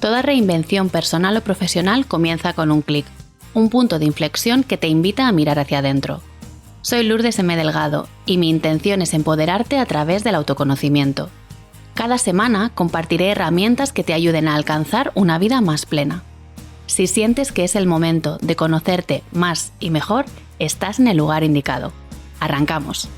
Toda reinvención personal o profesional comienza con un clic, un punto de inflexión que te invita a mirar hacia adentro. Soy Lourdes M. Delgado y mi intención es empoderarte a través del autoconocimiento. Cada semana compartiré herramientas que te ayuden a alcanzar una vida más plena. Si sientes que es el momento de conocerte más y mejor, estás en el lugar indicado. ¡Arrancamos!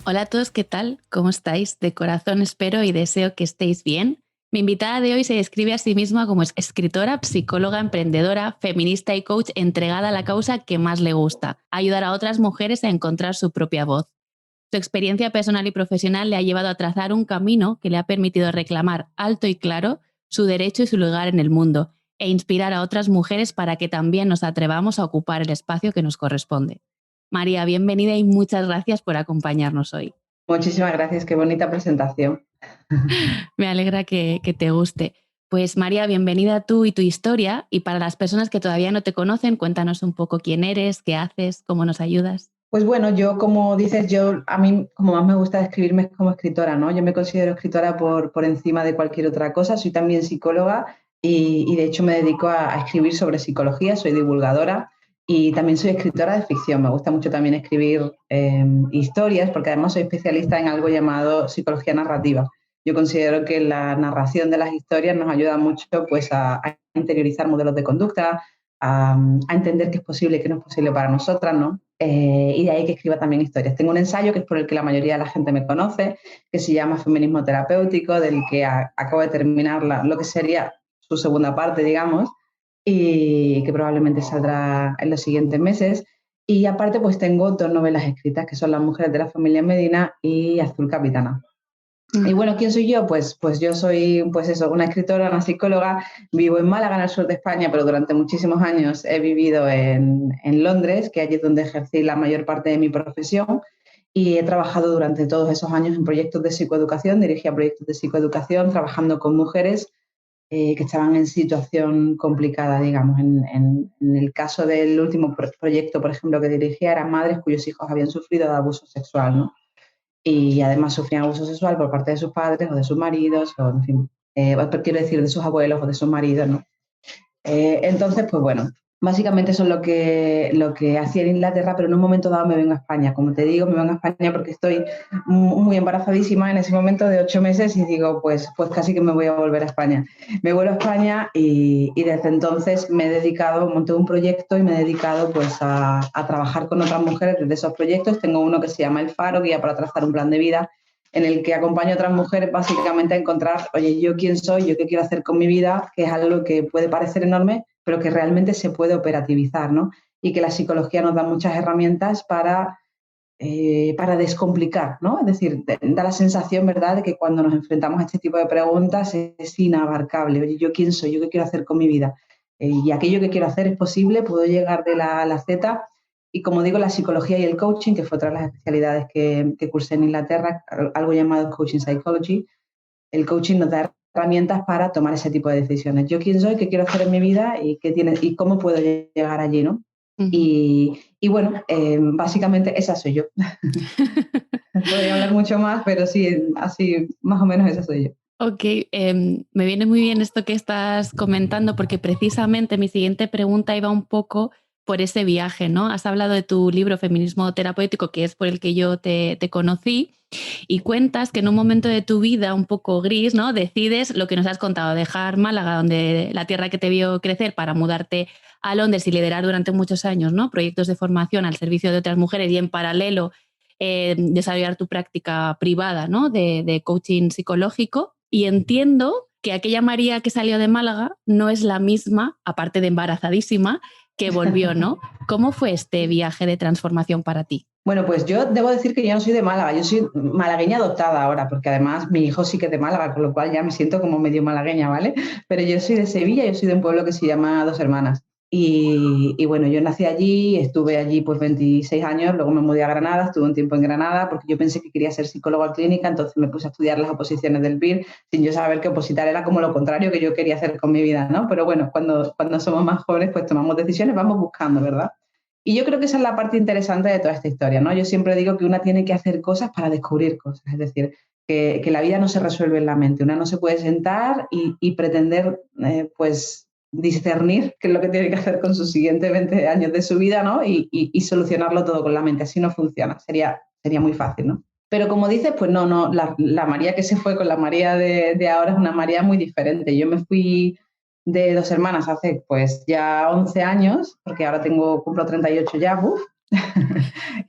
Hola a todos, ¿qué tal? ¿Cómo estáis? De corazón espero y deseo que estéis bien. Mi invitada de hoy se describe a sí misma como escritora, psicóloga, emprendedora, feminista y coach entregada a la causa que más le gusta, ayudar a otras mujeres a encontrar su propia voz. Su experiencia personal y profesional le ha llevado a trazar un camino que le ha permitido reclamar alto y claro su derecho y su lugar en el mundo e inspirar a otras mujeres para que también nos atrevamos a ocupar el espacio que nos corresponde. María, bienvenida y muchas gracias por acompañarnos hoy. Muchísimas gracias, qué bonita presentación. Me alegra que te guste. Pues María, bienvenida tú y tu historia. Y para las personas que todavía no te conocen, cuéntanos un poco quién eres, qué haces, cómo nos ayudas. Pues bueno, yo como dices, a mí como más me gusta describirme es como escritora, ¿no? Yo me considero escritora por encima de cualquier otra cosa. Soy también psicóloga y de hecho me dedico a escribir sobre psicología, soy divulgadora y también soy escritora de ficción. Me gusta mucho también escribir historias porque además soy especialista en algo llamado psicología narrativa. Yo considero que la narración de las historias nos ayuda mucho pues, a interiorizar modelos de conducta, a entender qué es posible y qué no es posible para nosotras, ¿no? Y de ahí que escriba también historias. Tengo un ensayo que es por el que la mayoría de la gente me conoce, que se llama Feminismo Terapéutico, del que acabo de terminar lo que sería su segunda parte, digamos, y que probablemente saldrá en los siguientes meses. Y aparte, pues tengo 2 novelas escritas, que son Las mujeres de la familia Medina y Azul Capitana. Y bueno, ¿quién soy yo? Pues yo soy, pues eso, una escritora, una psicóloga. Vivo en Málaga, en el sur de España, pero durante muchísimos años he vivido en Londres, que allí es donde ejercí la mayor parte de mi profesión. Y he trabajado durante todos esos años en proyectos de psicoeducación, dirigía proyectos de psicoeducación, trabajando con mujeres que estaban en situación complicada, digamos. En el caso del último proyecto, por ejemplo, que dirigía, eran madres cuyos hijos habían sufrido de abuso sexual, ¿no? Y además sufrían abuso sexual por parte de sus padres o de sus maridos, o en fin, quiero decir, de sus abuelos o de sus maridos, ¿no? Entonces, pues bueno, básicamente eso es lo que hacía en Inglaterra, pero en un momento dado me vengo a España. Como te digo, me vengo a España porque estoy muy embarazadísima en ese momento de 8 meses y digo, pues casi que me voy a volver a España. Me vuelvo a España y desde entonces me he dedicado, monté un proyecto y me he dedicado pues a trabajar con otras mujeres desde esos proyectos. Tengo uno que se llama El Faro, Guía para trazar un plan de vida, en el que acompaño a otras mujeres básicamente a encontrar, oye, yo quién soy, yo qué quiero hacer con mi vida, que es algo que puede parecer enorme, pero que realmente se puede operativizar, ¿no? Y que la psicología nos da muchas herramientas para descomplicar, ¿no? Es decir, da la sensación, ¿verdad?, de que cuando nos enfrentamos a este tipo de preguntas es inabarcable. Oye, ¿yo quién soy? ¿Yo qué quiero hacer con mi vida? Y aquello que quiero hacer es posible, puedo llegar de la A a la Z. Y como digo, la psicología y el coaching, que fue otra de las especialidades que cursé en Inglaterra, algo llamado coaching psychology, el coaching nos da herramientas para tomar ese tipo de decisiones. Yo quién soy, qué quiero hacer en mi vida y cómo puedo llegar allí, ¿no? Uh-huh. Y bueno, básicamente esa soy yo. Podría hablar mucho más, pero sí, así más o menos esa soy yo. Ok, me viene muy bien esto que estás comentando porque precisamente mi siguiente pregunta iba un poco por ese viaje, ¿no? Has hablado de tu libro Feminismo Terapéutico, que es por el que yo te conocí, y cuentas que en un momento de tu vida un poco gris, ¿no?, decides lo que nos has contado, dejar Málaga, donde la tierra que te vio crecer, para mudarte a Londres y liderar durante muchos años, ¿no?, proyectos de formación al servicio de otras mujeres y en paralelo desarrollar tu práctica privada, ¿no?, de coaching psicológico. Y entiendo que aquella María que salió de Málaga no es la misma, aparte de embarazadísima, que volvió, ¿no? ¿Cómo fue este viaje de transformación para ti? Bueno, pues yo debo decir que yo no soy de Málaga, yo soy malagueña adoptada ahora, porque además mi hijo sí que es de Málaga, con lo cual ya me siento como medio malagueña, ¿vale? Pero yo soy de Sevilla, yo soy de un pueblo que se llama Dos Hermanas. Y bueno, yo nací allí, estuve allí pues 26 años, luego me mudé a Granada, estuve un tiempo en Granada porque yo pensé que quería ser psicóloga clínica, entonces me puse a estudiar las oposiciones del PIR sin yo saber que opositar era como lo contrario que yo quería hacer con mi vida, ¿no? Pero bueno, cuando somos más jóvenes pues tomamos decisiones, vamos buscando, ¿verdad? Y yo creo que esa es la parte interesante de toda esta historia, ¿no? Yo siempre digo que una tiene que hacer cosas para descubrir cosas, es decir, que la vida no se resuelve en la mente. Una no se puede sentar y pretender, pues, discernir qué es lo que tiene que hacer con sus siguientes 20 años de su vida, ¿no? Y solucionarlo todo con la mente. Así no funciona. Sería muy fácil, ¿no? Pero como dices, pues no, la María que se fue con la María de ahora es una María muy diferente. Yo me fui de Dos Hermanas hace pues ya 11 años, porque ahora cumplo 38 ya, ¡uf!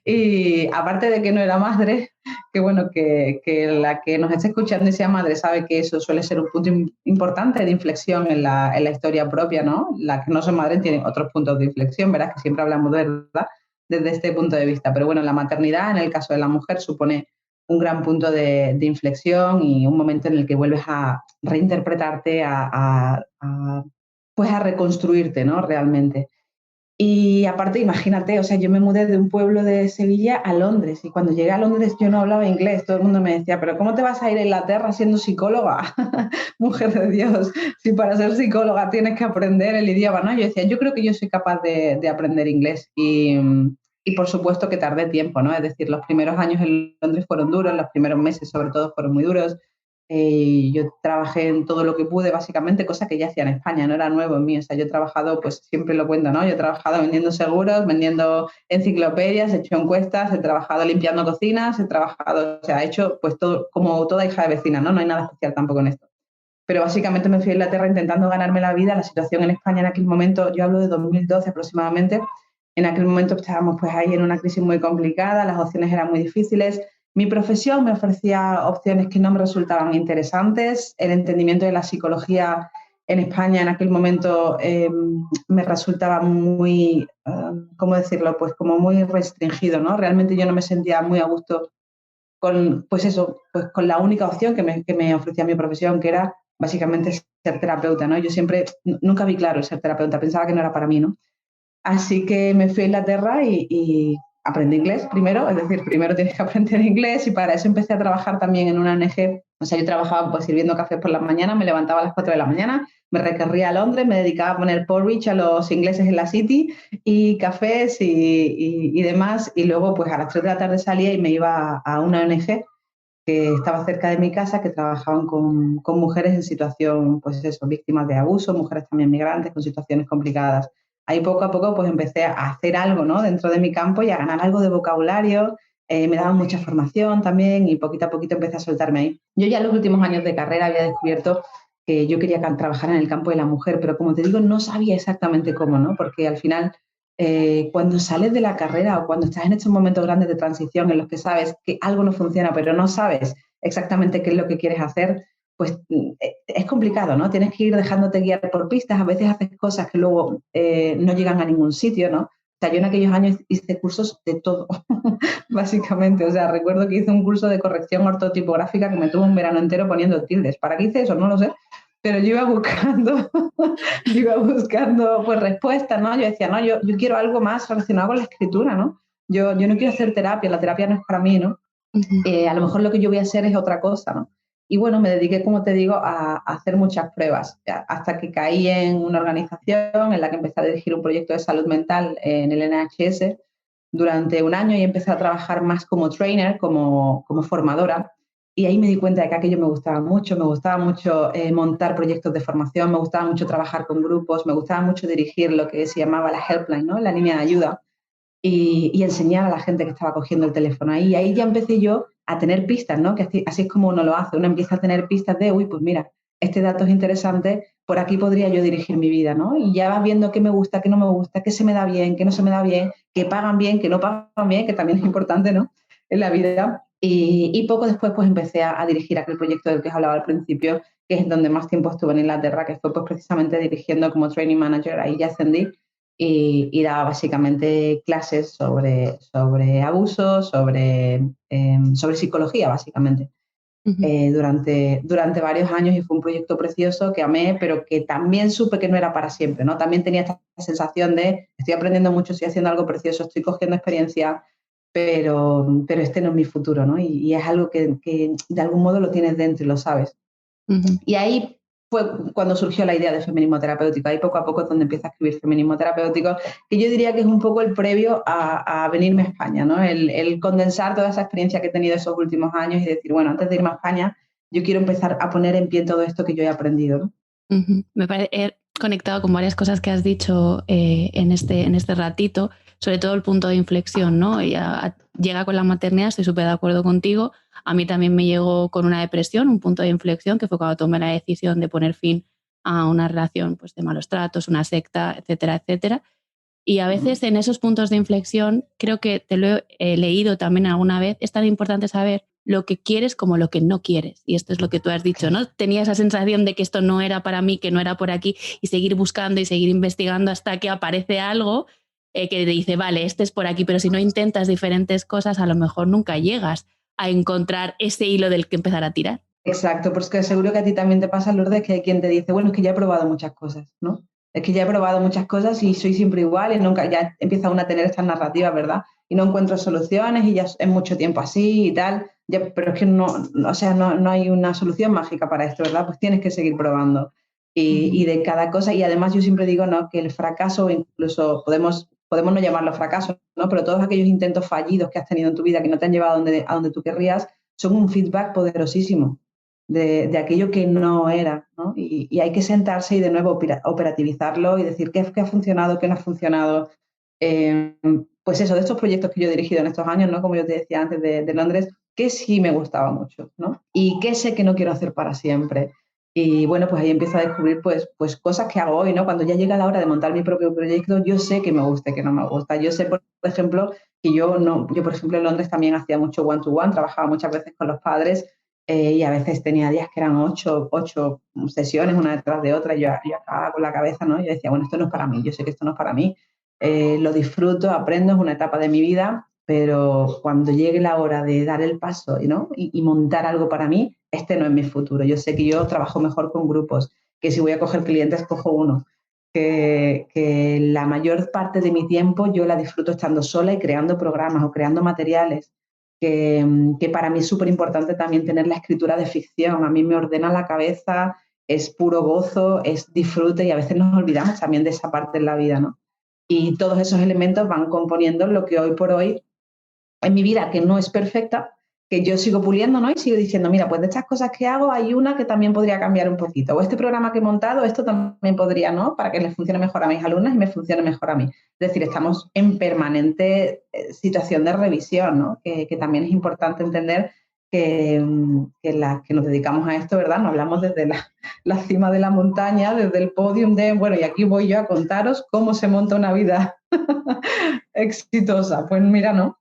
Y aparte de que no era madre, que bueno, que la que nos esté escuchando y sea madre sabe que eso suele ser un punto importante de inflexión en la historia propia, ¿no? Las que no son madres tienen otros puntos de inflexión, ¿verdad? Que siempre hablamos de verdad desde este punto de vista. Pero bueno, la maternidad, en el caso de la mujer, supone un gran punto de inflexión y un momento en el que vuelves a reinterpretarte, pues a reconstruirte, ¿no? Realmente. Y aparte, imagínate, o sea, yo me mudé de un pueblo de Sevilla a Londres y cuando llegué a Londres yo no hablaba inglés, todo el mundo me decía, pero ¿cómo te vas a ir a Inglaterra siendo psicóloga? Mujer de Dios, si para ser psicóloga tienes que aprender el idioma, ¿no? Yo decía, yo creo que yo soy capaz de aprender inglés y por supuesto que tardé tiempo, ¿no? Es decir, los primeros años en Londres fueron duros, los primeros meses sobre todo fueron muy duros. Yo trabajé en todo lo que pude, básicamente, cosa que ya hacía en España, no era nuevo en mí. O sea, yo he trabajado, pues siempre lo cuento, ¿no? Yo he trabajado vendiendo seguros, vendiendo enciclopedias, he hecho encuestas, he trabajado limpiando cocinas, he trabajado, o sea, he hecho pues todo, como toda hija de vecina, ¿no? No hay nada especial tampoco en esto. Pero básicamente me fui a Inglaterra intentando ganarme la vida. La situación en España en aquel momento, yo hablo de 2012 aproximadamente, en aquel momento estábamos pues ahí en una crisis muy complicada, las opciones eran muy difíciles. Mi profesión me ofrecía opciones que no me resultaban interesantes. El entendimiento de la psicología en España en aquel momento me resultaba muy, ¿cómo decirlo? Pues como muy restringido, ¿no? Realmente yo no me sentía muy a gusto con, pues eso, pues con la única opción que me ofrecía mi profesión, que era básicamente ser terapeuta, ¿no? Yo siempre, nunca vi claro el ser terapeuta, pensaba que no era para mí, ¿no? Así que me fui a Inglaterra y aprendí inglés primero, es decir, primero tienes que aprender inglés y para eso empecé a trabajar también en una ONG. O sea, yo trabajaba pues sirviendo café por las mañanas, me levantaba a las 4 de la mañana, me recorría a Londres, me dedicaba a poner porridge a los ingleses en la City y cafés y demás. Y luego pues a las 3 de la tarde salía y me iba a una ONG que estaba cerca de mi casa, que trabajaban con mujeres en situación, pues eso, víctimas de abuso, mujeres también migrantes con situaciones complicadas. Ahí poco a poco pues empecé a hacer algo, ¿no? Dentro de mi campo y a ganar algo de vocabulario. Me daban mucha formación también y poquito a poquito empecé a soltarme ahí. Yo ya en los últimos años de carrera había descubierto que yo quería trabajar en el campo de la mujer, pero como te digo, no sabía exactamente cómo, ¿no? Porque al final cuando sales de la carrera o cuando estás en estos momentos grandes de transición en los que sabes que algo no funciona, pero no sabes exactamente qué es lo que quieres hacer, pues es complicado, ¿no? Tienes que ir dejándote guiar por pistas, a veces haces cosas que luego no llegan a ningún sitio, ¿no? O sea, yo en aquellos años hice cursos de todo, básicamente. O sea, recuerdo que hice un curso de corrección ortotipográfica que me tuvo un verano entero poniendo tildes. ¿Para qué hice eso? No lo sé. Pero yo iba buscando, pues respuestas, ¿no? Yo decía, no, yo quiero algo más relacionado con la escritura, ¿no? Yo no quiero hacer terapia, la terapia no es para mí, ¿no? A lo mejor lo que yo voy a hacer es otra cosa, ¿no? Y bueno, me dediqué, como te digo, a hacer muchas pruebas, hasta que caí en una organización en la que empecé a dirigir un proyecto de salud mental en el NHS durante un año y empecé a trabajar más como trainer, como formadora. Y ahí me di cuenta de que aquello me gustaba mucho montar proyectos de formación, me gustaba mucho trabajar con grupos, me gustaba mucho dirigir lo que se llamaba la helpline, ¿no? La línea de ayuda, y enseñar a la gente que estaba cogiendo el teléfono ahí. Y ahí ya empecé yo a tener pistas, ¿no? Que así es como uno lo hace, uno empieza a tener pistas de, uy, pues mira, este dato es interesante, por aquí podría yo dirigir mi vida, ¿no? Y ya vas viendo qué me gusta, qué no me gusta, qué se me da bien, qué no se me da bien, qué pagan bien, qué no pagan bien, que también es importante, ¿no? En la vida. Y poco después pues empecé a dirigir aquel proyecto del que os hablaba al principio, que es donde más tiempo estuve en Inglaterra, que fue pues precisamente dirigiendo como training manager, ahí ya ascendí y daba básicamente clases sobre abuso, sobre psicología, básicamente, durante varios años y fue un proyecto precioso que amé, pero que también supe que no era para siempre, ¿no? También tenía esta sensación de estoy aprendiendo mucho, estoy haciendo algo precioso, estoy cogiendo experiencia, pero este no es mi futuro, ¿no? Y es algo que de algún modo lo tienes dentro y lo sabes. Y ahí fue cuando surgió la idea de feminismo terapéutico. Ahí poco a poco es donde empieza a escribir feminismo terapéutico, que yo diría que es un poco el previo a venirme a España, ¿no? El condensar toda esa experiencia que he tenido esos últimos años y decir, bueno, antes de irme a España, yo quiero empezar a poner en pie todo esto que yo he aprendido, ¿no? Me parece, he conectado con varias cosas que has dicho en este ratito, sobre todo el punto de inflexión, ¿no? Llega con la maternidad, estoy súper de acuerdo contigo. A mí también me llegó con una depresión, un punto de inflexión, que fue cuando tomé la decisión de poner fin a una relación, pues, de malos tratos, una secta, etcétera, etcétera. Y a veces en esos puntos de inflexión, creo que te lo he leído también alguna vez, es tan importante saber lo que quieres como lo que no quieres. Y esto es lo que tú has dicho, ¿no? Tenía esa sensación de que esto no era para mí, que no era por aquí, y seguir buscando y seguir investigando hasta que aparece algo que te dice, vale, este es por aquí, pero si no intentas diferentes cosas, a lo mejor nunca llegas a encontrar ese hilo del que empezar a tirar. Exacto, porque seguro que a ti también te pasa, Lourdes, que hay quien te dice, bueno, es que ya he probado muchas cosas, ¿no? Es que ya he probado muchas cosas y soy siempre igual y nunca, ya empieza uno a tener estas narrativas, ¿verdad? Y no encuentro soluciones y ya es mucho tiempo así y tal, ya, pero es que o sea, no hay una solución mágica para esto, ¿verdad? Pues tienes que seguir probando y de cada cosa. Y además yo siempre digo, ¿no? Que el fracaso, incluso podemos no llamarlo fracaso, ¿no? Pero todos aquellos intentos fallidos que has tenido en tu vida que no te han llevado a donde tú querrías, son un feedback poderosísimo de aquello que no era, ¿no? Y hay que sentarse y de nuevo operativizarlo y decir qué ha funcionado, qué no ha funcionado. Pues eso, de estos proyectos que yo he dirigido en estos años, ¿no? Como yo te decía antes de Londres, que sí me gustaba mucho, ¿no? Y qué sé que no quiero hacer para siempre. Y bueno, pues ahí empiezo a descubrir pues cosas que hago hoy, ¿no? Cuando ya llega la hora de montar mi propio proyecto, yo sé que me gusta y que no me gusta. Yo sé, por ejemplo, que yo por ejemplo en Londres también hacía mucho one-to-one, trabajaba muchas veces con los padres y a veces tenía días que eran ocho sesiones una detrás de otra y yo acababa con la cabeza, ¿no? Yo decía, bueno, esto no es para mí, yo sé que esto no es para mí, lo disfruto, aprendo, es una etapa de mi vida, pero cuando llegue la hora de dar el paso, ¿no? Y montar algo para mí, este no es mi futuro. Yo sé que yo trabajo mejor con grupos, que si voy a coger clientes, cojo uno. Que la mayor parte de mi tiempo yo la disfruto estando sola y creando programas o creando materiales que para mí es súper importante también tener la escritura de ficción. A mí me ordena la cabeza, es puro gozo, es disfrute y a veces nos olvidamos también de esa parte de la vida, ¿no? Y todos esos elementos van componiendo lo que hoy por hoy en mi vida, que no es perfecta, que yo sigo puliendo, ¿no? Y sigo diciendo, mira, pues de estas cosas que hago hay una que también podría cambiar un poquito. O este programa que he montado, esto también podría, ¿no? Para que les funcione mejor a mis alumnas y me funcione mejor a mí. Es decir, estamos en permanente situación de revisión, ¿no? Que también es importante entender que las que nos dedicamos a esto, ¿verdad? No hablamos desde la cima de la montaña, desde el podium de, bueno, y aquí voy yo a contaros cómo se monta una vida exitosa. Pues mira, no,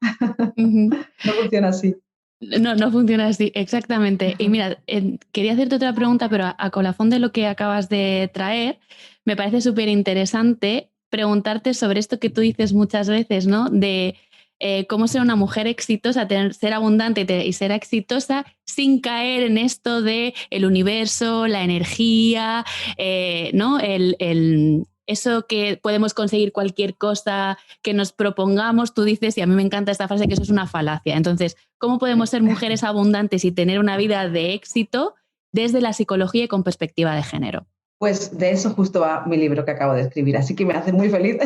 no funciona así. No, no funciona así, exactamente. Y mira, quería hacerte otra pregunta, pero a colofón de lo que acabas de traer, me parece súper interesante preguntarte sobre esto que tú dices muchas veces, ¿no? De cómo ser una mujer exitosa, ser abundante y ser exitosa sin caer en esto de el universo, la energía, ¿no? Eso que podemos conseguir cualquier cosa que nos propongamos, tú dices, y a mí me encanta esta frase, que eso es una falacia. Entonces, ¿cómo podemos ser mujeres abundantes y tener una vida de éxito desde la psicología y con perspectiva de género? Pues de eso justo va mi libro que acabo de escribir, así que me hace muy feliz,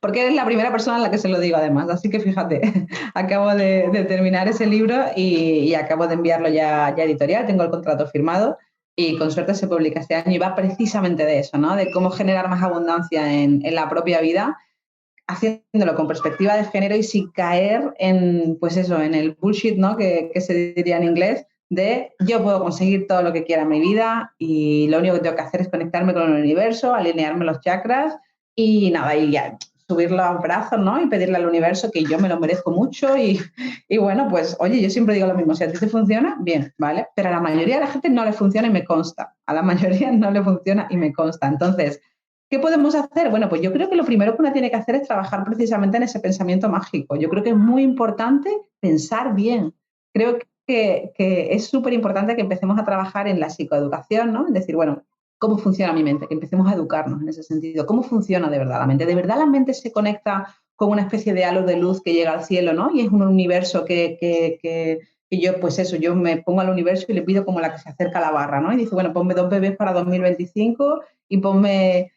porque eres la primera persona a la que se lo digo además, así que fíjate, acabo de terminar ese libro y acabo de enviarlo ya editorial, tengo el contrato firmado y con suerte se publica este año y va precisamente de eso, ¿no? De cómo generar más abundancia en la propia vida, haciéndolo con perspectiva de género y sin caer en, pues eso, en el bullshit, ¿no? Que se diría en inglés, de yo puedo conseguir todo lo que quiera en mi vida y lo único que tengo que hacer es conectarme con el universo, alinearme los chakras y nada, y ya subir los brazos, ¿no? Y pedirle al universo que yo me lo merezco mucho y bueno, pues oye, yo siempre digo lo mismo, si a ti te funciona, bien, ¿vale? Pero a la mayoría de la gente no le funciona y me consta, a la mayoría no le funciona y me consta. Entonces, ¿qué podemos hacer? Bueno, pues yo creo que lo primero que uno tiene que hacer es trabajar precisamente en ese pensamiento mágico. Yo creo que es muy importante pensar bien. Creo que es súper importante que empecemos a trabajar en la psicoeducación, ¿no? Es decir, bueno, ¿cómo funciona mi mente? Que empecemos a educarnos en ese sentido. ¿Cómo funciona de verdad la mente? ¿De verdad la mente se conecta con una especie de halo de luz que llega al cielo, ¿no? Y es un universo y yo, pues eso, yo me pongo al universo y le pido como la que se acerca a la barra, ¿no? Y dice, bueno, ponme 2 bebés para 2025 y ponme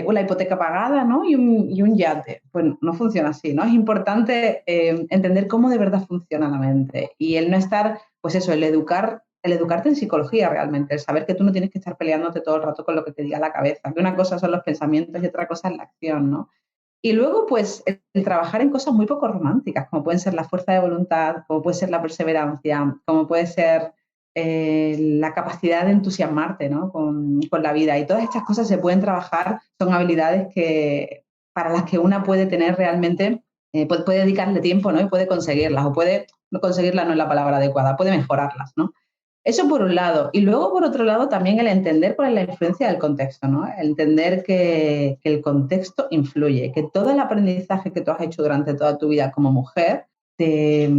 una hipoteca pagada, ¿no? Y un yate. Pues no funciona así, ¿no? Es importante entender cómo de verdad funciona la mente y el no estar, pues eso, el educarte en psicología realmente, el saber que tú no tienes que estar peleándote todo el rato con lo que te diga la cabeza, que una cosa son los pensamientos y otra cosa es la acción, ¿no? Y luego, pues, el trabajar en cosas muy poco románticas, como pueden ser la fuerza de voluntad, como puede ser la perseverancia, como puede ser la capacidad de entusiasmarte, ¿no? con la vida. Y todas estas cosas se pueden trabajar, son habilidades para las que una puede tener realmente, puede dedicarle tiempo, ¿no? Y puede conseguirlas, o puede no conseguirlas, no es la palabra adecuada, puede mejorarlas, ¿no? Eso por un lado. Y luego, por otro lado, también el entender cuál es la influencia del contexto, ¿no? El entender que el contexto influye, que todo el aprendizaje que tú has hecho durante toda tu vida como mujer te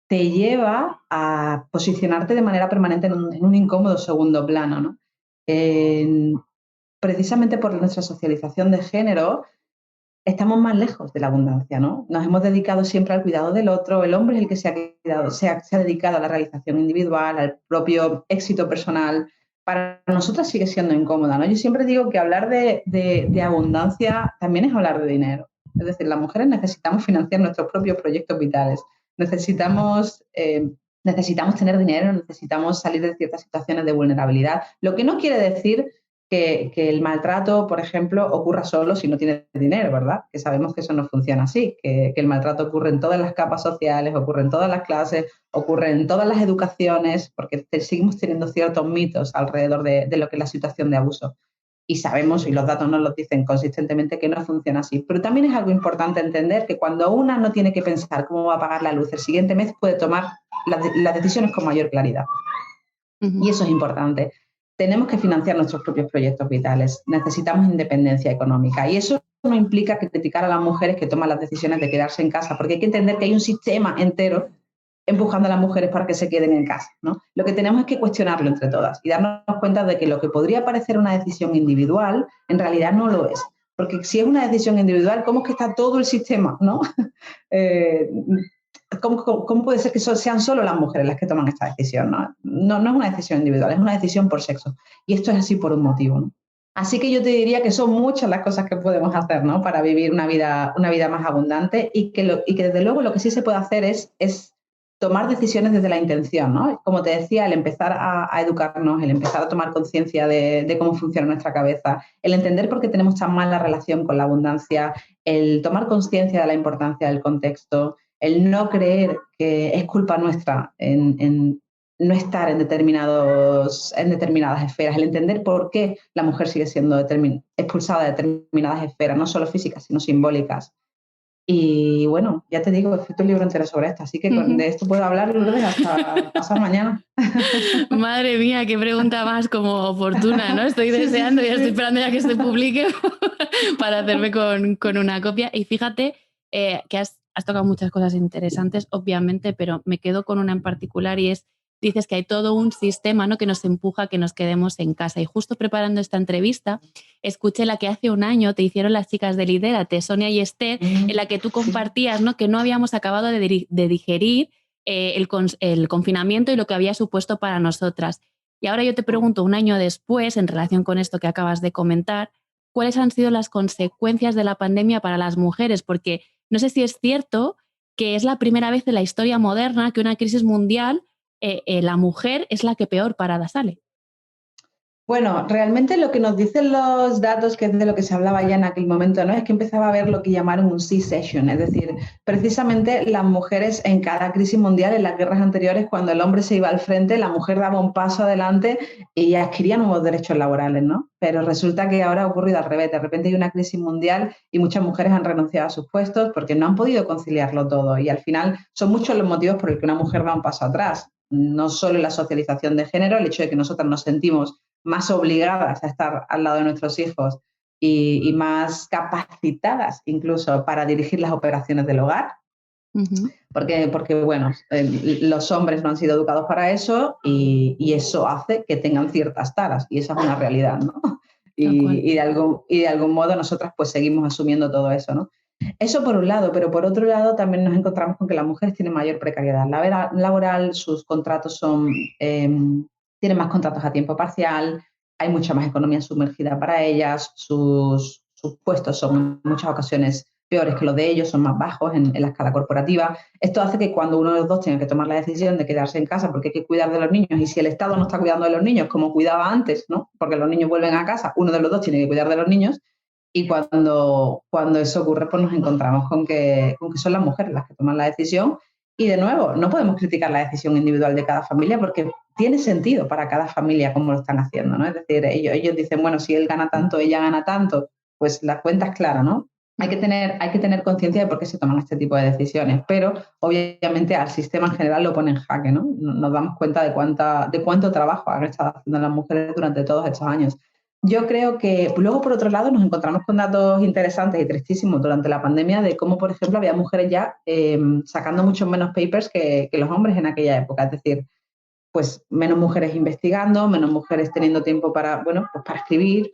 lleva a posicionarte de manera permanente en un incómodo segundo plano, ¿no? Precisamente por nuestra socialización de género, estamos más lejos de la abundancia, ¿no? Nos hemos dedicado siempre al cuidado del otro, el hombre es el que se ha dedicado a la realización individual, al propio éxito personal. Para nosotras sigue siendo incómoda, ¿no? Yo siempre digo que hablar de abundancia también es hablar de dinero. Es decir, las mujeres necesitamos financiar nuestros propios proyectos vitales, necesitamos tener dinero, necesitamos salir de ciertas situaciones de vulnerabilidad, lo que no quiere decir que el maltrato, por ejemplo, ocurra solo si no tienes dinero, ¿verdad? Que sabemos que eso no funciona así, que el maltrato ocurre en todas las capas sociales, ocurre en todas las clases, ocurre en todas las educaciones, porque seguimos teniendo ciertos mitos alrededor de lo que es la situación de abuso. Y sabemos, y los datos nos lo dicen consistentemente, que no funciona así. Pero también es algo importante entender que cuando una no tiene que pensar cómo va a pagar la luz el siguiente mes, puede tomar las decisiones con mayor claridad. Y eso es importante. Tenemos que financiar nuestros propios proyectos vitales. Necesitamos independencia económica. Y eso no implica criticar a las mujeres que toman las decisiones de quedarse en casa, porque hay que entender que hay un sistema entero empujando a las mujeres para que se queden en casa, ¿no? Lo que tenemos es que cuestionarlo entre todas y darnos cuenta de que lo que podría parecer una decisión individual, en realidad no lo es. Porque si es una decisión individual, ¿cómo es que está todo el sistema, ¿no? ¿Cómo puede ser que sean solo las mujeres las que toman esta decisión? No es una decisión individual, es una decisión por sexo. Y esto es así por un motivo, ¿no? Así que yo te diría que son muchas las cosas que podemos hacer, ¿no? Para vivir una vida más abundante y que desde luego lo que sí se puede hacer es tomar decisiones desde la intención, ¿no? Como te decía, el empezar a educarnos, el empezar a tomar conciencia de cómo funciona nuestra cabeza, el entender por qué tenemos tan mala relación con la abundancia, el tomar conciencia de la importancia del contexto, el no creer que es culpa nuestra en no estar en determinadas esferas, el entender por qué la mujer sigue siendo expulsada de determinadas esferas, no solo físicas, sino simbólicas. Y bueno, ya te digo, he escrito un libro entero sobre esto, así que de esto puedo hablar, Lourdes, hasta pasado mañana. Madre mía, qué pregunta más como oportuna, ¿no? Estoy deseando y estoy esperando ya que se publique para hacerme con una copia. Y fíjate que has tocado muchas cosas interesantes, obviamente, pero me quedo con una en particular y dices que hay todo un sistema, ¿no?, que nos empuja a que nos quedemos en casa. Y justo preparando esta entrevista, escuché la que hace un año te hicieron las chicas de Lidérate, Sonia y Esther, en la que tú compartías, ¿no?, que no habíamos acabado de digerir el confinamiento y lo que había supuesto para nosotras. Y ahora yo te pregunto, un año después, en relación con esto que acabas de comentar, ¿cuáles han sido las consecuencias de la pandemia para las mujeres? Porque no sé si es cierto que es la primera vez en la historia moderna que una crisis mundial la mujer es la que peor parada sale. Bueno, realmente lo que nos dicen los datos, que es de lo que se hablaba ya en aquel momento, ¿no?, es que empezaba a haber lo que llamaron un C-session, es decir, precisamente las mujeres en cada crisis mundial, en las guerras anteriores, cuando el hombre se iba al frente, la mujer daba un paso adelante y adquiría nuevos derechos laborales, ¿no? Pero resulta que ahora ha ocurrido al revés, de repente hay una crisis mundial y muchas mujeres han renunciado a sus puestos porque no han podido conciliarlo todo y al final son muchos los motivos por los que una mujer da un paso atrás. No solo la socialización de género, el hecho de que nosotras nos sentimos más obligadas a estar al lado de nuestros hijos y más capacitadas incluso para dirigir las operaciones del hogar, porque bueno, los hombres no han sido educados para eso y eso hace que tengan ciertas taras y esa es una realidad, ¿no? Y de algún modo nosotras pues seguimos asumiendo todo eso, ¿no? Eso por un lado, pero por otro lado también nos encontramos con que las mujeres tienen mayor precariedad laboral, sus contratos tienen más contratos a tiempo parcial, hay mucha más economía sumergida para ellas, sus puestos son en muchas ocasiones peores que los de ellos, son más bajos en la escala corporativa. Esto hace que cuando uno de los dos tenga que tomar la decisión de quedarse en casa porque hay que cuidar de los niños, y si el Estado no está cuidando de los niños como cuidaba antes, ¿no? Porque los niños vuelven a casa, uno de los dos tiene que cuidar de los niños, y cuando eso ocurre, pues nos encontramos con que son las mujeres las que toman la decisión. Y de nuevo, no podemos criticar la decisión individual de cada familia porque tiene sentido para cada familia como lo están haciendo, ¿no? Es decir, ellos dicen, bueno, si él gana tanto, ella gana tanto, pues la cuenta es clara, ¿no? Hay que tener conciencia de por qué se toman este tipo de decisiones, pero obviamente al sistema en general lo pone en jaque, ¿no? Nos damos cuenta de cuánto trabajo han estado haciendo las mujeres durante todos estos años. Yo creo que luego, por otro lado, nos encontramos con datos interesantes y tristísimos durante la pandemia de cómo, por ejemplo, había mujeres ya sacando muchos menos papers que los hombres en aquella época. Es decir, pues menos mujeres investigando, menos mujeres teniendo tiempo para, bueno, pues para escribir,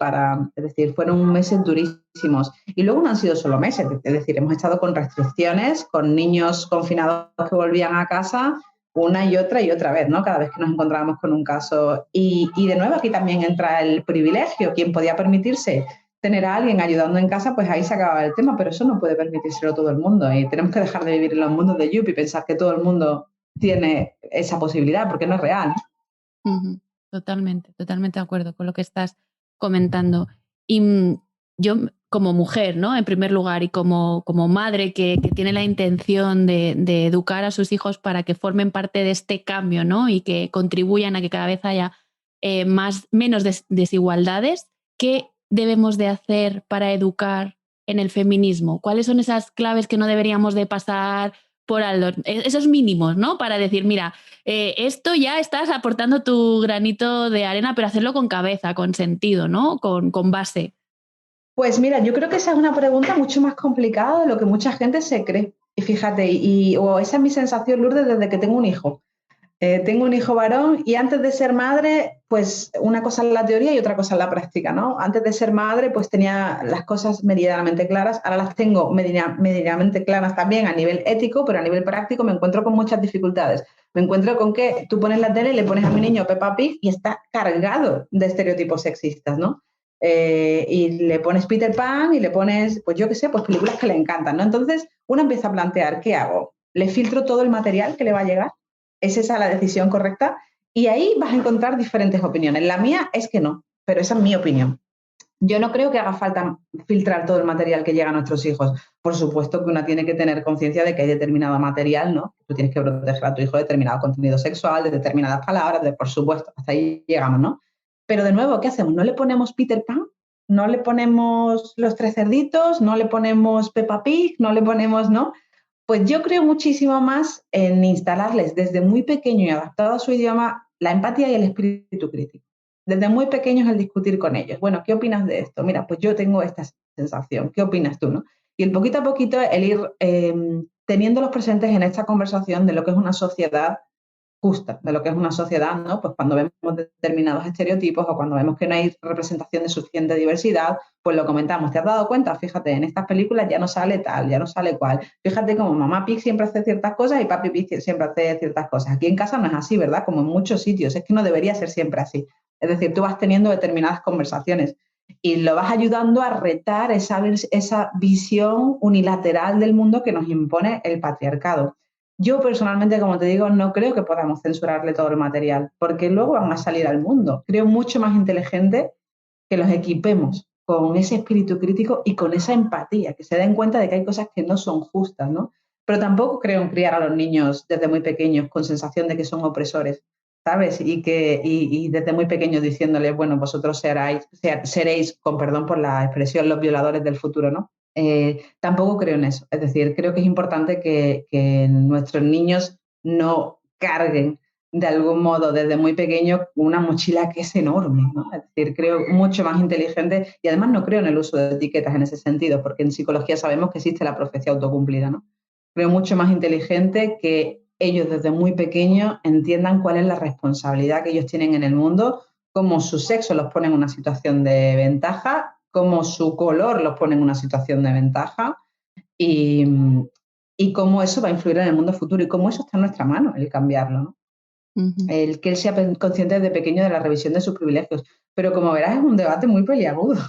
es decir, fueron meses durísimos. Y luego no han sido solo meses, es decir, hemos estado con restricciones, con niños confinados que volvían a casa una y otra vez, ¿no? Cada vez que nos encontrábamos con un caso. Y de nuevo aquí también entra el privilegio. Quien podía permitirse tener a alguien ayudando en casa, pues ahí se acababa el tema, pero eso no puede permitírselo todo el mundo. Y tenemos que dejar de vivir en los mundos de Yuppie y pensar que todo el mundo tiene esa posibilidad, porque no es real. Totalmente, totalmente de acuerdo con lo que estás comentando. Y yo como mujer, ¿no? En primer lugar, y como madre que tiene la intención de educar a sus hijos para que formen parte de este cambio, ¿no? Y que contribuyan a que cada vez haya menos desigualdades, ¿qué debemos de hacer para educar en el feminismo? ¿Cuáles son esas claves que no deberíamos de pasar por alto? Esos mínimos, ¿no? Para decir, mira, esto ya estás aportando tu granito de arena, pero hacerlo con cabeza, con sentido, ¿no? Con base. Pues mira, yo creo que esa es una pregunta mucho más complicada de lo que mucha gente se cree. Y fíjate, esa es mi sensación, Lourdes, desde que tengo un hijo. Tengo un hijo varón y antes de ser madre, pues una cosa es la teoría y otra cosa es la práctica, ¿no? Antes de ser madre, pues tenía las cosas meridianamente claras, ahora las tengo meridianamente claras también a nivel ético, pero a nivel práctico me encuentro con muchas dificultades. Me encuentro con que tú pones la tele y le pones a mi niño Peppa Pig y está cargado de estereotipos sexistas, ¿no? Y le pones Peter Pan y le pones, pues yo qué sé, pues películas que le encantan, ¿no? Entonces uno empieza a plantear, ¿qué hago? ¿Le filtro todo el material que le va a llegar? ¿Es esa la decisión correcta? Y ahí vas a encontrar diferentes opiniones. La mía es que no, pero esa es mi opinión. Yo no creo que haga falta filtrar todo el material que llega a nuestros hijos. Por supuesto que una tiene que tener conciencia de que hay determinado material, ¿no? Tú tienes que proteger a tu hijo de determinado contenido sexual, de determinadas palabras, por supuesto, hasta ahí llegamos, ¿no? Pero de nuevo, ¿qué hacemos? ¿No le ponemos Peter Pan? ¿No le ponemos Los Tres Cerditos? ¿No le ponemos Peppa Pig? ¿No le ponemos, no? Pues yo creo muchísimo más en instalarles desde muy pequeño y adaptado a su idioma la empatía y el espíritu crítico. Desde muy pequeños el discutir con ellos. Bueno, ¿qué opinas de esto? Mira, pues yo tengo esta sensación. ¿Qué opinas tú? ¿No? Y el poquito a poquito el ir teniéndolos presentes en esta conversación de lo que es una sociedad justa, de lo que es una sociedad, ¿no? Pues cuando vemos determinados estereotipos o cuando vemos que no hay representación de suficiente diversidad, pues lo comentamos. ¿Te has dado cuenta? Fíjate, en estas películas ya no sale tal, ya no sale cual. Fíjate como mamá Pig siempre hace ciertas cosas y papi Pig siempre hace ciertas cosas. Aquí en casa no es así, ¿verdad? Como en muchos sitios. Es que no debería ser siempre así. Es decir, tú vas teniendo determinadas conversaciones y lo vas ayudando a retar esa visión unilateral del mundo que nos impone el patriarcado. Yo personalmente, como te digo, no creo que podamos censurarle todo el material, porque luego van a salir al mundo. Creo mucho más inteligente que los equipemos con ese espíritu crítico y con esa empatía, que se den cuenta de que hay cosas que no son justas, ¿no? Pero tampoco creo en criar a los niños desde muy pequeños con sensación de que son opresores, ¿sabes? Y desde muy pequeños diciéndoles, bueno, vosotros seréis, con perdón por la expresión, los violadores del futuro, ¿no? Tampoco creo en eso. Es decir, creo que es importante que nuestros niños no carguen de algún modo desde muy pequeño una mochila que es enorme, ¿no? Es decir, creo mucho más inteligente y además no creo en el uso de etiquetas en ese sentido, porque en psicología sabemos que existe la profecía autocumplida, ¿no? Creo mucho más inteligente que ellos desde muy pequeños entiendan cuál es la responsabilidad que ellos tienen en el mundo, cómo su sexo los pone en una situación de ventaja, cómo su color los pone en una situación de ventaja y, y cómo eso va a influir en el mundo futuro y cómo eso está en nuestra mano, el cambiarlo, ¿no? El que él sea consciente desde pequeño de la revisión de sus privilegios. Pero como verás, es un debate muy peliagudo.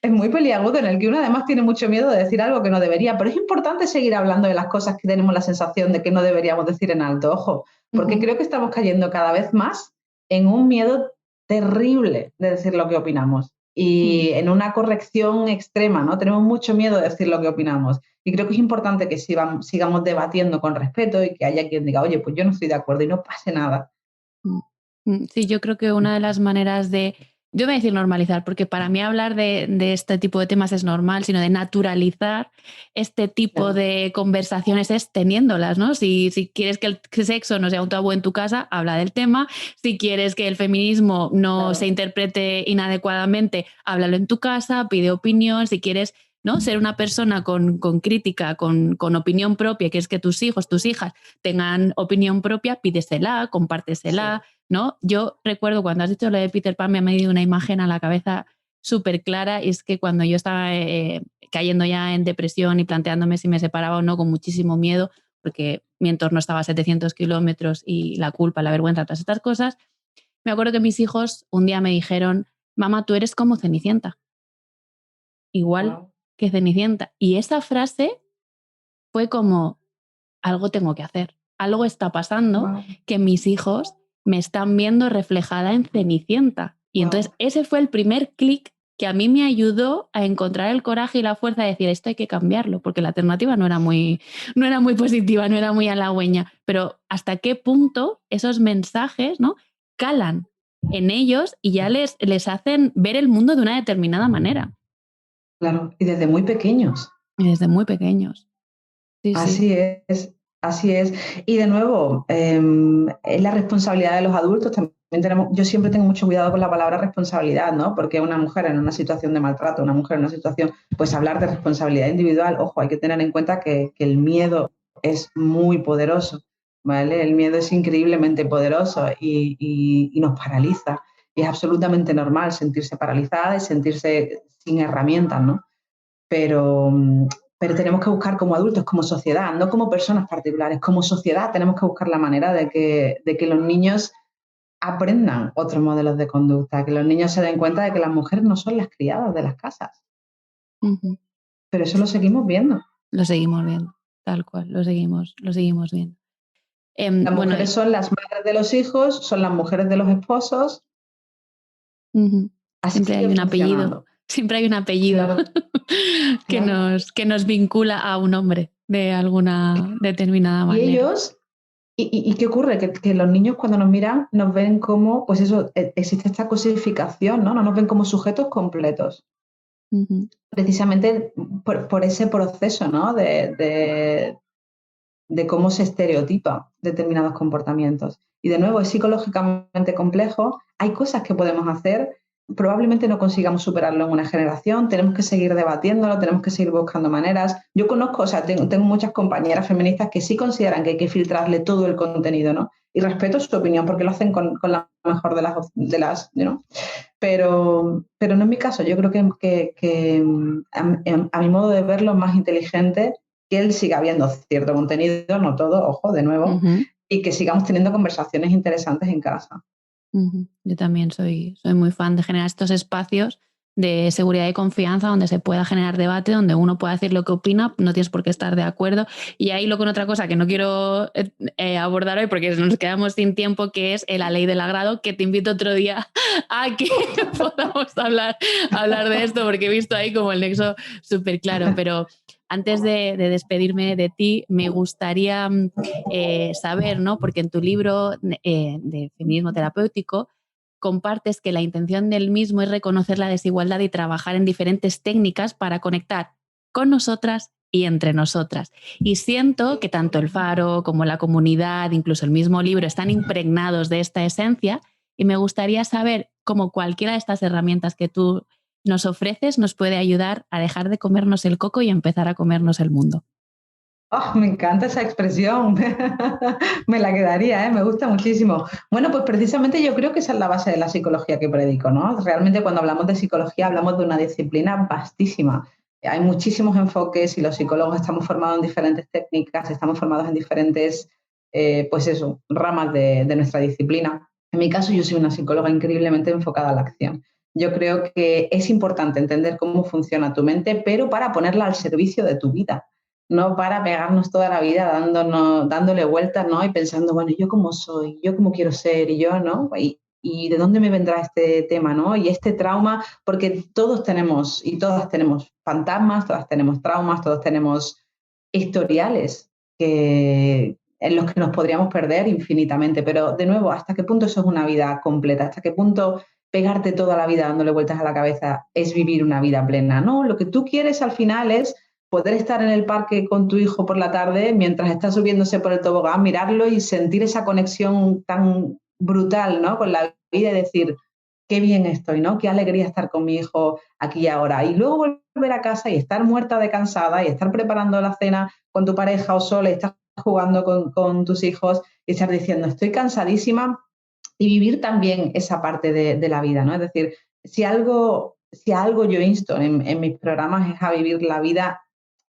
Es muy peliagudo en el que uno además tiene mucho miedo de decir algo que no debería, pero es importante seguir hablando de las cosas que tenemos la sensación de que no deberíamos decir en alto, ojo, porque creo que estamos cayendo cada vez más en un miedo terrible de decir lo que opinamos y en una corrección extrema, ¿no? Tenemos mucho miedo de decir lo que opinamos y creo que es importante que sigamos debatiendo con respeto y que haya quien diga, oye, pues yo no estoy de acuerdo y no pase nada. Sí, yo creo que una de las maneras de, yo voy a decir normalizar, porque para mí hablar de este tipo de temas es normal, sino de naturalizar este tipo Claro. de conversaciones es teniéndolas, ¿no? Si quieres que el sexo no sea un tabú en tu casa, habla del tema. Si quieres que el feminismo no se interprete inadecuadamente, háblalo en tu casa, pide opinión. Si quieres, ¿no?, ser una persona con crítica, con opinión propia, que es que tus hijos, tus hijas tengan opinión propia, pídesela, compártesela. Sí. ¿No? Yo recuerdo cuando has dicho lo de Peter Pan, me ha venido una imagen a la cabeza súper clara, y es que cuando yo estaba cayendo ya en depresión y planteándome si me separaba o no, con muchísimo miedo, porque mi entorno estaba a 700 kilómetros y la culpa, la vergüenza, todas estas cosas, me acuerdo que mis hijos un día me dijeron, mamá, tú eres como Cenicienta, igual que Cenicienta. Y esa frase fue como, algo tengo que hacer, algo está pasando, que mis hijos me están viendo reflejada en Cenicienta. Y entonces ese fue el primer clic que a mí me ayudó a encontrar el coraje y la fuerza de decir, esto hay que cambiarlo, porque la alternativa no era muy positiva, no era muy halagüeña. Pero hasta qué punto esos mensajes, ¿no?, calan en ellos y ya les hacen ver el mundo de una determinada manera. Claro, y desde muy pequeños. Y desde muy pequeños. Sí, así es, así es. Y de nuevo, es la responsabilidad de los adultos. También yo siempre tengo mucho cuidado con la palabra responsabilidad, ¿no? Porque una mujer en una situación de maltrato, una mujer en una situación, pues hablar de responsabilidad individual, ojo, hay que tener en cuenta que el miedo es muy poderoso, ¿vale? El miedo es increíblemente poderoso y nos paraliza. Y es absolutamente normal sentirse paralizada y sentirse sin herramientas, ¿no? Pero tenemos que buscar como adultos, como sociedad, no como personas particulares, como sociedad tenemos que buscar la manera de que los niños aprendan otros modelos de conducta, que los niños se den cuenta de que las mujeres no son las criadas de las casas. Pero eso lo seguimos viendo. Lo seguimos viendo, tal cual, lo seguimos viendo. Las mujeres son las madres de los hijos, son las mujeres de los esposos. Así siempre hay un apellido, siempre hay un apellido, claro. que nos vincula a un hombre de alguna determinada manera. Y ellos, ¿y qué ocurre? Que los niños cuando nos miran nos ven como, pues eso, existe esta cosificación, ¿no? No nos ven como sujetos completos. Precisamente por ese proceso, ¿no? De cómo se estereotipan determinados comportamientos. Y de nuevo, es psicológicamente complejo. Hay cosas que podemos hacer, probablemente no consigamos superarlo en una generación, tenemos que seguir debatiéndolo, tenemos que seguir buscando maneras. Yo conozco, o sea, tengo muchas compañeras feministas que sí consideran que hay que filtrarle todo el contenido, ¿no? Y respeto su opinión porque lo hacen con la mejor de las ¿no? Pero no es mi caso. Yo creo que a mi modo de verlo, es más inteligente que él siga viendo cierto contenido, no todo, ojo, de nuevo, y que sigamos teniendo conversaciones interesantes en casa. Yo también soy muy fan de generar estos espacios de seguridad y confianza donde se pueda generar debate, donde uno pueda decir lo que opina, no tienes por qué estar de acuerdo. Y ahí lo con otra cosa que no quiero abordar hoy porque nos quedamos sin tiempo, que es la ley del agrado, que te invito otro día a que podamos hablar de esto, porque he visto ahí como el nexo súper claro. Pero antes de despedirme de ti, me gustaría saber, ¿no?, porque en tu libro de feminismo terapéutico compartes que la intención del mismo es reconocer la desigualdad y trabajar en diferentes técnicas para conectar con nosotras y entre nosotras. Y siento que tanto el Faro como la comunidad, incluso el mismo libro, están impregnados de esta esencia, y me gustaría saber cómo cualquiera de estas herramientas que tú nos ofreces nos puede ayudar a dejar de comernos el coco y empezar a comernos el mundo. Oh, me encanta esa expresión, me la quedaría, me gusta muchísimo. Bueno, pues precisamente yo creo que esa es la base de la psicología que predico, ¿no? Realmente cuando hablamos de psicología hablamos de una disciplina vastísima, hay muchísimos enfoques y los psicólogos estamos formados en diferentes técnicas, estamos formados en diferentes, pues eso, ramas de nuestra disciplina. En mi caso, yo soy una psicóloga increíblemente enfocada a la acción. Yo creo que es importante entender cómo funciona tu mente, pero para ponerla al servicio de tu vida, no para pegarnos toda la vida dándole vueltas, ¿no? Y pensando, bueno, ¿yo cómo soy? ¿Yo cómo quiero ser? Y yo, ¿no? ¿Y de dónde me vendrá este tema, ¿no? Y este trauma, porque todos tenemos y todas tenemos fantasmas, todas tenemos traumas, todos tenemos historiales en los que nos podríamos perder infinitamente. Pero, de nuevo, ¿hasta qué punto eso es una vida completa? ¿Hasta qué punto pegarte toda la vida dándole vueltas a la cabeza es vivir una vida plena? No, lo que tú quieres al final es poder estar en el parque con tu hijo por la tarde mientras está subiéndose por el tobogán, mirarlo y sentir esa conexión tan brutal, ¿no? Con la vida y decir, qué bien estoy, ¿no? Qué alegría estar con mi hijo aquí y ahora. Y luego volver a casa y estar muerta de cansada y estar preparando la cena con tu pareja o sola y estar jugando con tus hijos y estar diciendo, estoy cansadísima, y vivir también esa parte de la vida, ¿no? Es decir, si algo yo insto en mis programas es a vivir la vida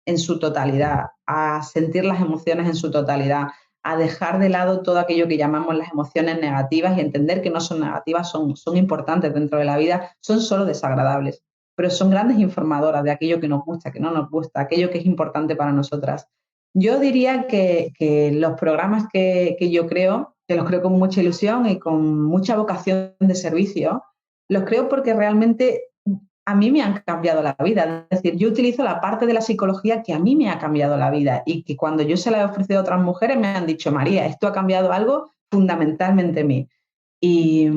en su totalidad, a sentir las emociones en su totalidad, a dejar de lado todo aquello que llamamos las emociones negativas y entender que no son negativas, son importantes dentro de la vida, son solo desagradables, pero son grandes informadoras de aquello que nos gusta, que no nos gusta, aquello que es importante para nosotras. Yo diría que los programas que yo creo, que los creo con mucha ilusión y con mucha vocación de servicio, los creo porque realmente a mí me han cambiado la vida. Es decir, yo utilizo la parte de la psicología que a mí me ha cambiado la vida y que cuando yo se la he ofrecido a otras mujeres me han dicho, María, esto ha cambiado algo fundamentalmente en mí. Y,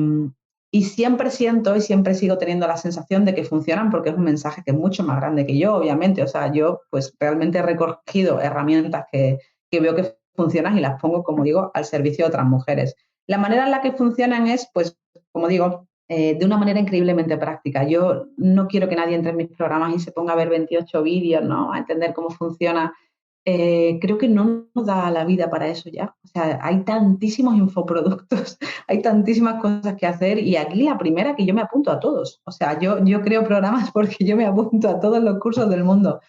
y siempre siento y siempre sigo teniendo la sensación de que funcionan porque es un mensaje que es mucho más grande que yo, obviamente. O sea, yo pues realmente he recogido herramientas que veo que funcionan y las pongo, como digo, al servicio de otras mujeres. La manera en la que funcionan es, pues, como digo, de una manera increíblemente práctica. Yo no quiero que nadie entre en mis programas y se ponga a ver 28 vídeos, ¿no? A entender cómo funciona. Creo que no nos da la vida para eso ya. O sea, hay tantísimos infoproductos, hay tantísimas cosas que hacer y aquí la primera que yo me apunto a todos. O sea, yo creo programas porque yo me apunto a todos los cursos del mundo,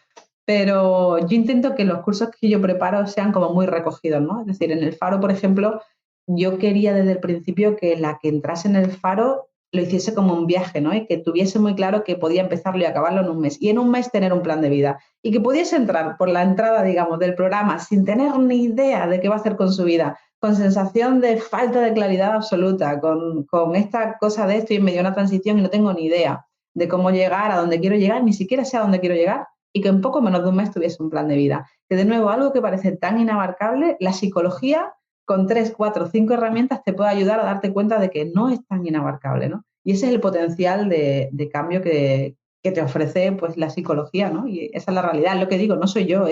pero yo intento que los cursos que yo preparo sean como muy recogidos, ¿no? Es decir, en el Faro, por ejemplo, yo quería desde el principio que la que entrase en el Faro lo hiciese como un viaje, ¿no? Y que tuviese muy claro que podía empezarlo y acabarlo en un mes. Y en un mes tener un plan de vida. Y que pudiese entrar por la entrada, digamos, del programa sin tener ni idea de qué va a hacer con su vida, con sensación de falta de claridad absoluta, con esta cosa de estoy en medio de una transición y no tengo ni idea de cómo llegar a donde quiero llegar, ni siquiera sé a dónde quiero llegar, y que en poco menos de un mes tuviese un plan de vida. Que de nuevo, algo que parece tan inabarcable, la psicología con 3, 4, 5 herramientas te puede ayudar a darte cuenta de que no es tan inabarcable, ¿no? Y ese es el potencial de cambio que te ofrece pues, la psicología, ¿no? Y esa es la realidad, es lo que digo, no soy yo,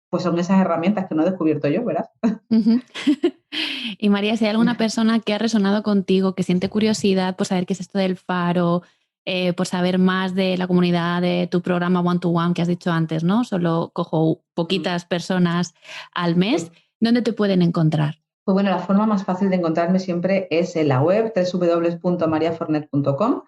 pues son esas herramientas que no he descubierto yo, ¿verdad? Uh-huh. Y María, si hay alguna persona que ha resonado contigo, que siente curiosidad por saber qué es esto del Faro, por saber más de la comunidad, de tu programa One to One que has dicho antes, ¿no? Solo cojo poquitas personas al mes, ¿dónde te pueden encontrar? Pues bueno, la forma más fácil de encontrarme siempre es en la web www.mariafornet.com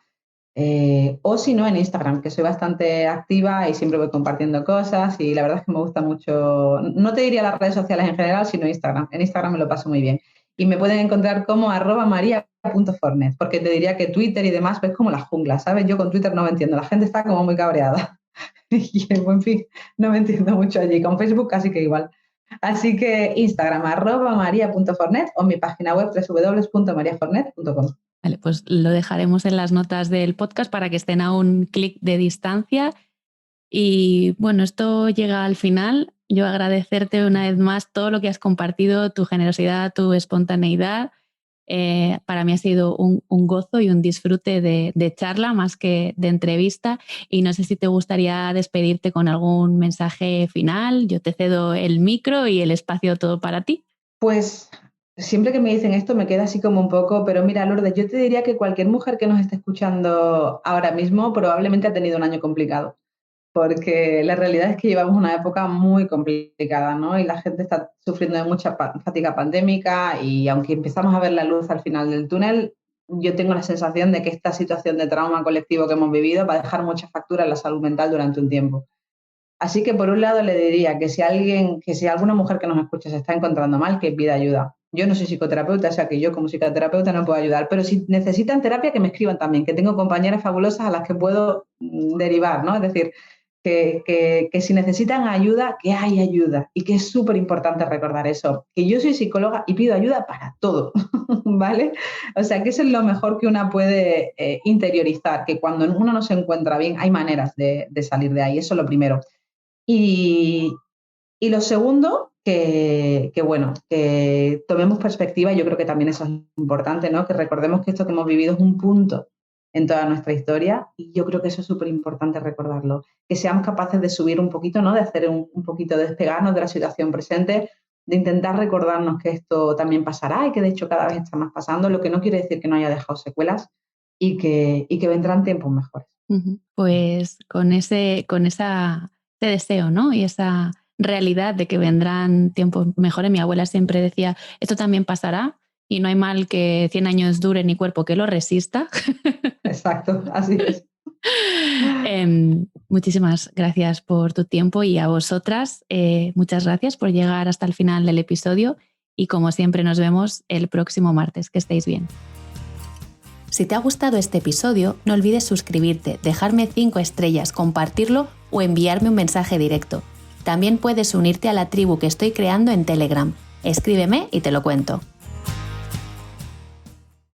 o si no en Instagram, que soy bastante activa y siempre voy compartiendo cosas y la verdad es que me gusta mucho, no te diría las redes sociales en general, sino Instagram. En Instagram me lo paso muy bien. Y me pueden encontrar como @maria.fornet, porque te diría que Twitter y demás es como la jungla, ¿sabes? Yo con Twitter no me entiendo, la gente está como muy cabreada. Y en fin, no me entiendo mucho allí. Con Facebook casi que igual. Así que Instagram, @maria.fornet o mi página web www.mariafornet.com. Vale, pues lo dejaremos en las notas del podcast para que estén a un clic de distancia. Y bueno, esto llega al final. Yo agradecerte una vez más todo lo que has compartido, tu generosidad, tu espontaneidad. Para mí ha sido un gozo y un disfrute de charla más que de entrevista. Y no sé si te gustaría despedirte con algún mensaje final. Yo te cedo el micro y el espacio todo para ti. Pues siempre que me dicen esto me queda así como un poco, pero mira, Lourdes, yo te diría que cualquier mujer que nos esté escuchando ahora mismo probablemente ha tenido un año complicado, porque la realidad es que llevamos una época muy complicada, ¿no? Y la gente está sufriendo de mucha fatiga pandémica y aunque empezamos a ver la luz al final del túnel, yo tengo la sensación de que esta situación de trauma colectivo que hemos vivido va a dejar mucha factura en la salud mental durante un tiempo. Así que por un lado le diría que si alguna mujer que nos escucha se está encontrando mal, que pida ayuda. Yo no soy psicoterapeuta, o sea que yo como psicoterapeuta no puedo ayudar, pero si necesitan terapia, que me escriban también, que tengo compañeras fabulosas a las que puedo derivar, ¿no? Es decir, que si necesitan ayuda, que hay ayuda y que es súper importante recordar eso, que yo soy psicóloga y pido ayuda para todo, ¿vale? O sea, que eso es lo mejor que una puede interiorizar, que cuando uno no se encuentra bien hay maneras de salir de ahí, eso es lo primero. Y lo segundo, que tomemos perspectiva, yo creo que también eso es importante, ¿no? Que recordemos que esto que hemos vivido es un punto en toda nuestra historia y yo creo que eso es súper importante recordarlo. Que seamos capaces de subir un poquito, ¿no? De hacer un poquito, de despegarnos de la situación presente, de intentar recordarnos que esto también pasará y que de hecho cada vez está más pasando, lo que no quiere decir que no haya dejado secuelas y que vendrán tiempos mejores. Pues con ese deseo, ¿no? Y esa realidad de que vendrán tiempos mejores. Mi abuela siempre decía, esto también pasará y no hay mal que 100 años dure ni cuerpo que lo resista. Exacto, así es. Muchísimas gracias por tu tiempo y a vosotras, muchas gracias por llegar hasta el final del episodio y como siempre nos vemos el próximo martes. Que estéis bien. Si te ha gustado este episodio, no olvides suscribirte, dejarme 5 estrellas, compartirlo o enviarme un mensaje directo. También puedes unirte a la tribu que estoy creando en Telegram. Escríbeme y te lo cuento.